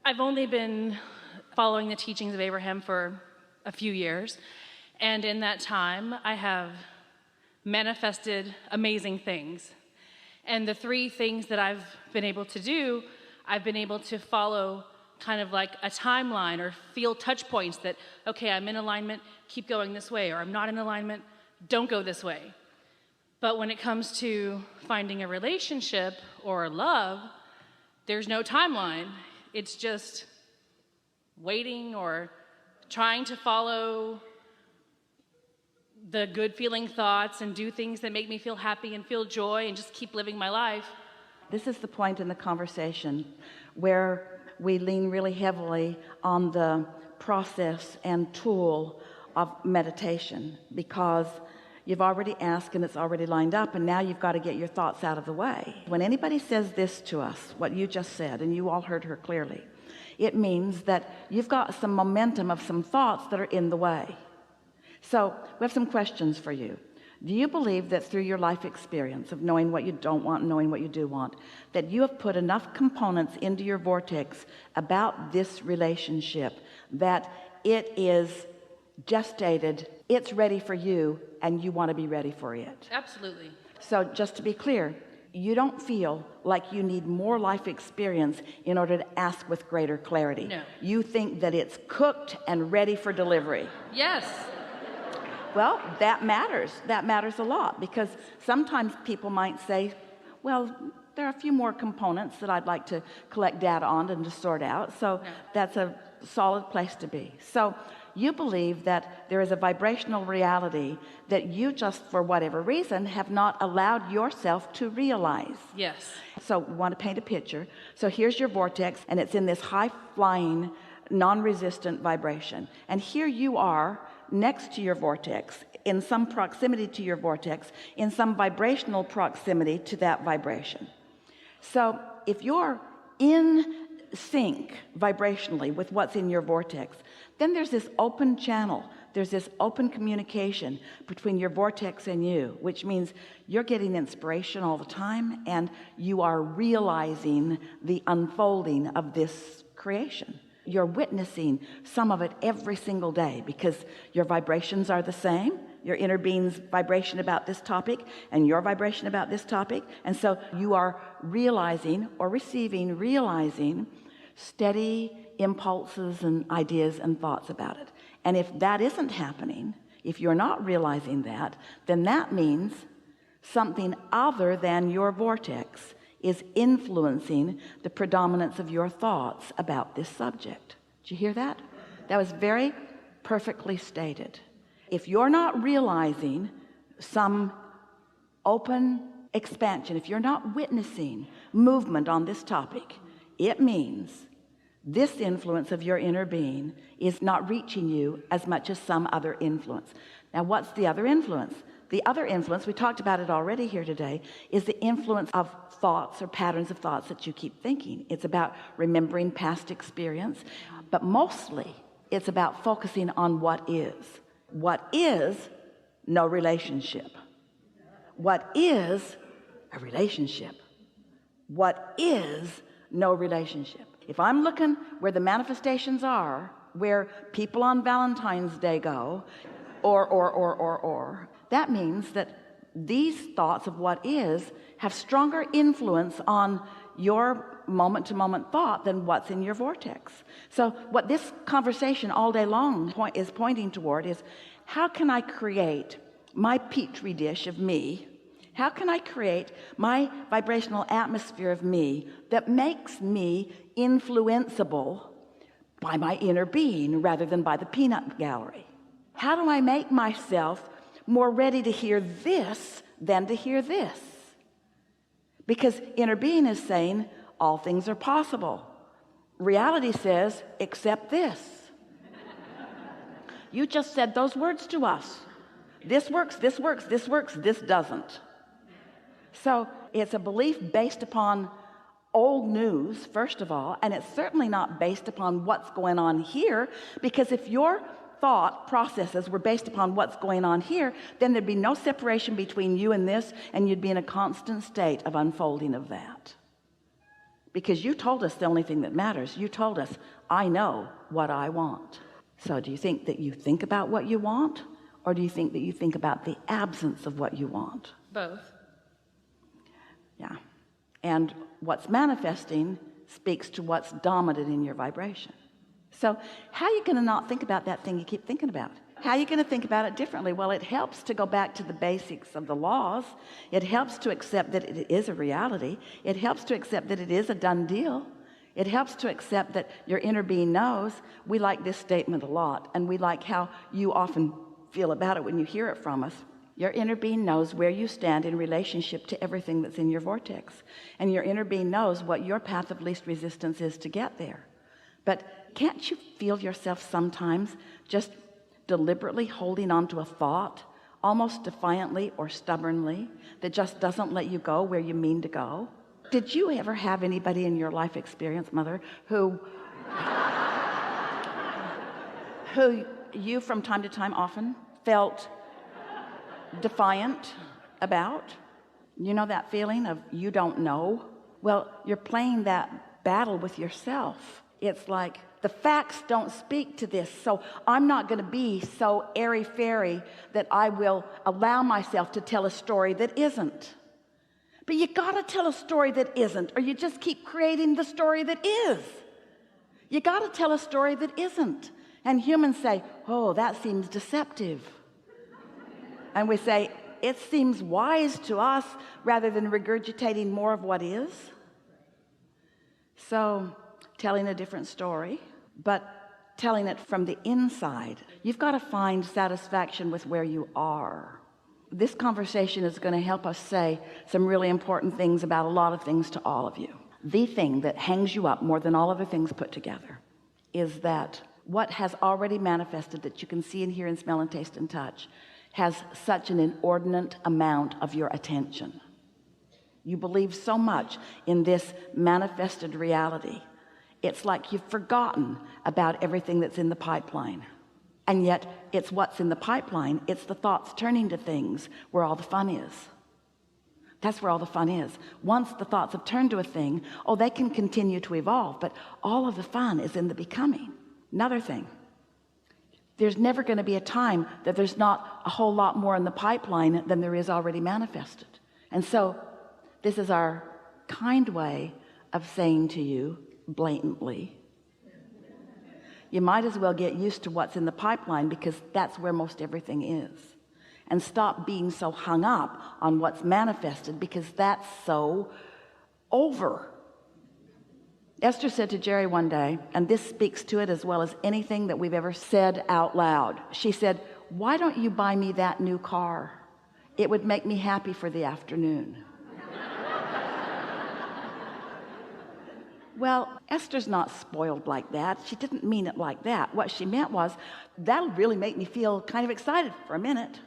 I've only been following the teachings of Abraham for a few years, and in that time I have manifested amazing things. And the three things that I've been able to do, I've been able to follow kind of like a timeline or feel touch points that, okay, I'm in alignment, keep going this way, or I'm not in alignment, don't go this way. But when it comes to finding a relationship or love, there's no timeline. It's just waiting or trying to follow the good feeling thoughts and do things that make me feel happy and feel joy and just keep living my life. This is the point in the conversation where we lean really heavily on the process and tool of meditation, because you've already asked and it's already lined up, and now you've got to get your thoughts out of the way. When anybody says this to us, what you just said, and you all heard her clearly, it means that you've got some momentum of some thoughts that are in the way. So we have some questions for you. Do you believe that through your life experience of knowing what you don't want and knowing what you do want, that you have put enough components into your vortex about this relationship that it is gestated, it's ready for you, and you want to be ready for it? Absolutely. So just to be clear, you don't feel like you need more life experience in order to ask with greater clarity. No. You think that it's cooked and ready for delivery. Yes. Well, that matters. That matters a lot, because sometimes people might say, well, there are a few more components that I'd like to collect data on and to sort out. So that's a solid place to be. So you believe that there is a vibrational reality that you just, for whatever reason, have not allowed yourself to realize. Yes. So we want to paint a picture. So here's your vortex, and it's in this high-flying, non-resistant vibration. And here you are next to your vortex, in some proximity to your vortex, in some vibrational proximity to that vibration. So if you're in sync vibrationally with what's in your vortex, then there's this open channel, there's this open communication between your vortex and you, which means you're getting inspiration all the time, and you are realizing the unfolding of this creation. You're witnessing some of it every single day, because your vibrations are the same. Your inner being's vibration about this topic and your vibration about this topic. And so you are realizing or realizing steady impulses and ideas and thoughts about it. And if that isn't happening, if you're not realizing that, then that means something other than your vortex is influencing the predominance of your thoughts about this subject. Did you hear that? That was very perfectly stated. If you're not realizing some open expansion, if you're not witnessing movement on this topic, it means this influence of your inner being is not reaching you as much as some other influence. Now, what's the other influence? The other influence, we talked about it already here today, is the influence of thoughts or patterns of thoughts that you keep thinking. It's about remembering past experience, but mostly it's about focusing on what is. What is no relationship? What is a relationship? What is no relationship? If I'm looking where the manifestations are, where people on Valentine's Day go, or, that means that these thoughts of what is have stronger influence on your moment-to-moment thought than what's in your vortex. So what this conversation all day long is pointing toward is, how can I create my petri dish of me? How can I create my vibrational atmosphere of me that makes me influenceable by my inner being rather than by the peanut gallery? How do I make myself more ready to hear this than to hear this? Because inner being is saying all things are possible. Reality says, except this. You just said those words to us. This works, this works, this works, this doesn't. So it's a belief based upon old news, first of all, and it's certainly not based upon what's going on here, because if your thought processes were based upon what's going on here, then there'd be no separation between you and this, and you'd be in a constant state of unfolding of that. because you told us the only thing that matters. You told us, I know what I want. So do you think that you think about what you want, or do you think that you think about the absence of what you want? Both. Yeah. And what's manifesting speaks to what's dominant in your vibration. So how are you going to not think about that thing you keep thinking about? How are you going to think about it differently? Well, it helps to go back to the basics of the laws. It helps to accept that it is a reality. It helps to accept that it is a done deal. It helps to accept that your inner being knows. We like this statement a lot, and we like how you often feel about it when you hear it from us. Your inner being knows where you stand in relationship to everything that's in your vortex, and your inner being knows what your path of least resistance is to get there. But can't you feel yourself sometimes just deliberately holding on to a thought, almost defiantly or stubbornly, that just doesn't let you go where you mean to go? Did you ever have anybody in your life experience, Mother, who you from time to time often felt defiant about? You know that feeling of you don't know? Well, you're playing that battle with yourself. It's like the facts don't speak to this, so I'm not going to be so airy-fairy that I will allow myself to tell a story that isn't. But you got to tell a story that isn't, or you just keep creating the story that is. You got to tell a story that isn't. And humans say, oh, that seems deceptive. And we say, it seems wise to us, rather than regurgitating more of what is. So telling a different story, but telling it from the inside. You've got to find satisfaction with where you are. This conversation is going to help us say some really important things about a lot of things to all of you. The thing that hangs you up more than all other things put together is that what has already manifested, that you can see and hear and smell and taste and touch, has such an inordinate amount of your attention. You believe so much in this manifested reality. It's like you've forgotten about everything that's in the pipeline. And yet it's what's in the pipeline. It's the thoughts turning to things where all the fun is. That's where all the fun is. Once the thoughts have turned to a thing, oh, they can continue to evolve, but all of the fun is in the becoming. Another thing, there's never going to be a time that there's not a whole lot more in the pipeline than there is already manifested. And so this is our kind way of saying to you blatantly, you might as well get used to what's in the pipeline, because that's where most everything is. And stop being so hung up on what's manifested, because that's so over. Esther said to Jerry one day, and this speaks to it as well as anything that we've ever said out loud. She said, why don't you buy me that new car? It would make me happy for the afternoon. Well, Esther's not spoiled like that. She didn't mean it like that. What she meant was, that'll really make me feel kind of excited for a minute.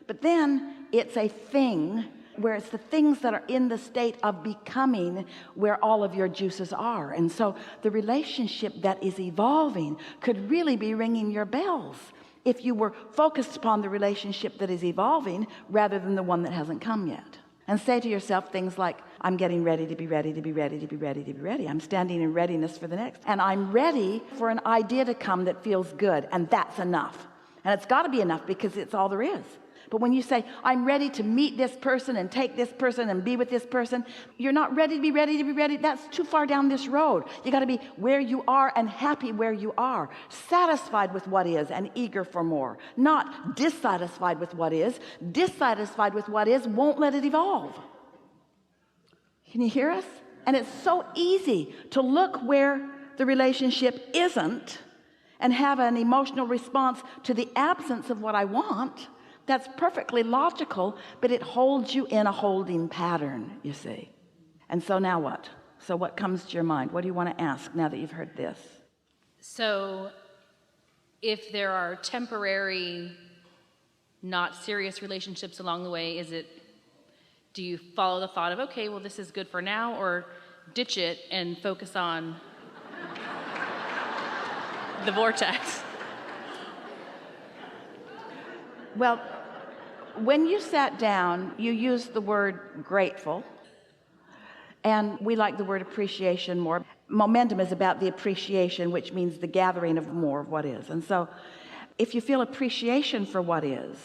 But then it's a thing where it's the things that are in the state of becoming where all of your juices are. And so the relationship that is evolving could really be ringing your bells if you were focused upon the relationship that is evolving rather than the one that hasn't come yet. And say to yourself things like, I'm getting ready to be ready to be ready to be ready to be ready. I'm standing in readiness for the next. And I'm ready for an idea to come that feels good. And that's enough. And it's got to be enough, because it's all there is. But when you say, I'm ready to meet this person and take this person and be with this person, you're not ready to be ready to be ready. That's too far down this road. You got to be where you are and happy where you are, satisfied with what is and eager for more, not dissatisfied with what is. Dissatisfied with what is won't let it evolve. Can you hear us? And it's so easy to look where the relationship isn't and have an emotional response to the absence of what I want. That's perfectly logical, but it holds you in a holding pattern, you see. And so now what? So what comes to your mind? What do you want to ask now that you've heard this? So if there are temporary, not serious relationships along the way, do you follow the thought of, okay, well, this is good for now, or ditch it and focus on the vortex? Well, when you sat down, you used the word grateful. And we like the word appreciation more. Momentum is about the appreciation, which means the gathering of more of what is. And so if you feel appreciation for what is,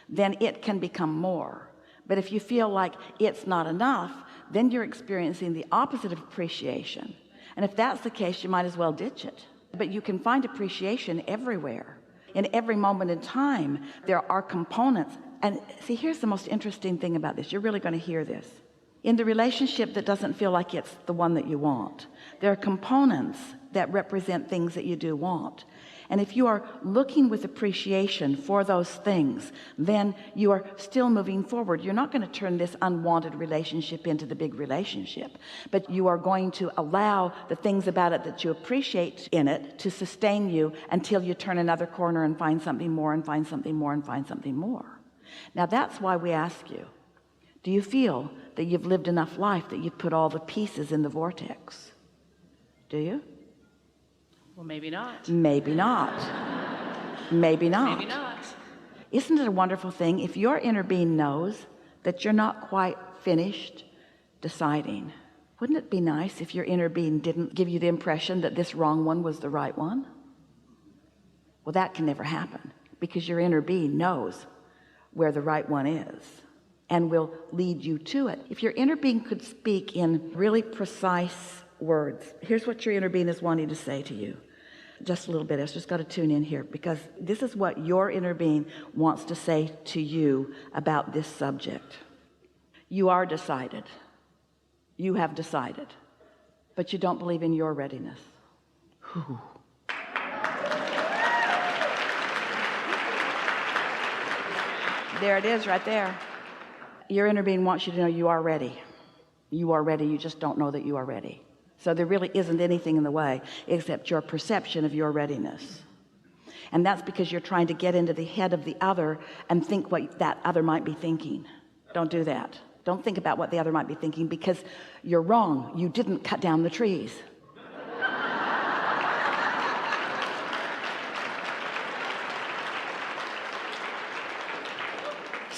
then it can become more. But if you feel like it's not enough, then you're experiencing the opposite of appreciation. And if that's the case, you might as well ditch it. But you can find appreciation everywhere. In every moment in time, there are components. And see, here's the most interesting thing about this. You're really going to hear this. In the relationship that doesn't feel like it's the one that you want, there are components that represent things that you do want. And if you are looking with appreciation for those things, then you are still moving forward. You're not going to turn this unwanted relationship into the big relationship, but you are going to allow the things about it that you appreciate in it to sustain you until you turn another corner and find something more and find something more and find something more. Now that's why we ask you, do you feel that you've lived enough life that you've put all the pieces in the vortex? Do you? Well, maybe not. Maybe not. Maybe not. Maybe not. Isn't it a wonderful thing if your inner being knows that you're not quite finished deciding? Wouldn't it be nice if your inner being didn't give you the impression that this wrong one was the right one? Well, that can never happen because your inner being knows where the right one is and will lead you to it. If your inner being could speak in really precise words, here's what your inner being is wanting to say to you. Just a little bit. It's just got to tune in here because this is what your inner being wants to say to you about this subject. You are decided. You have decided, but you don't believe in your readiness. Whew. There it is right there. Your inner being wants you to know you are ready. You are ready. You just don't know that you are ready. So there really isn't anything in the way except your perception of your readiness. And that's because you're trying to get into the head of the other and think what that other might be thinking. Don't do that. Don't think about what the other might be thinking because you're wrong. You didn't cut down the trees.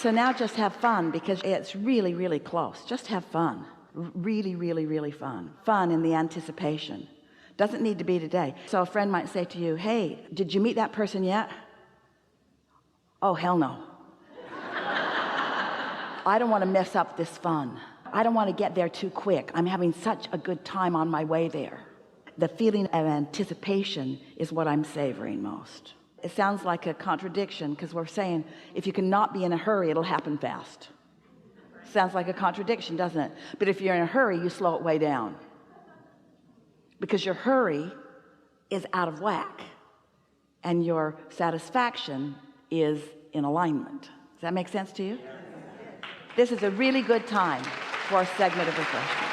So now just have fun because it's really, really close. Just have fun. Really, really, really fun. Fun in the anticipation. Doesn't need to be today. So a friend might say to you, hey, did you meet that person yet? Oh, hell no. I don't want to mess up this fun. I don't want to get there too quick. I'm having such a good time on my way there. The feeling of anticipation is what I'm savoring most. It sounds like a contradiction because we're saying if you cannot be in a hurry, it'll happen fast. Sounds like a contradiction, doesn't it? But if you're in a hurry, you slow it way down because your hurry is out of whack and your satisfaction is in alignment. Does that make sense to you? This is a really good time for a segment of refreshment.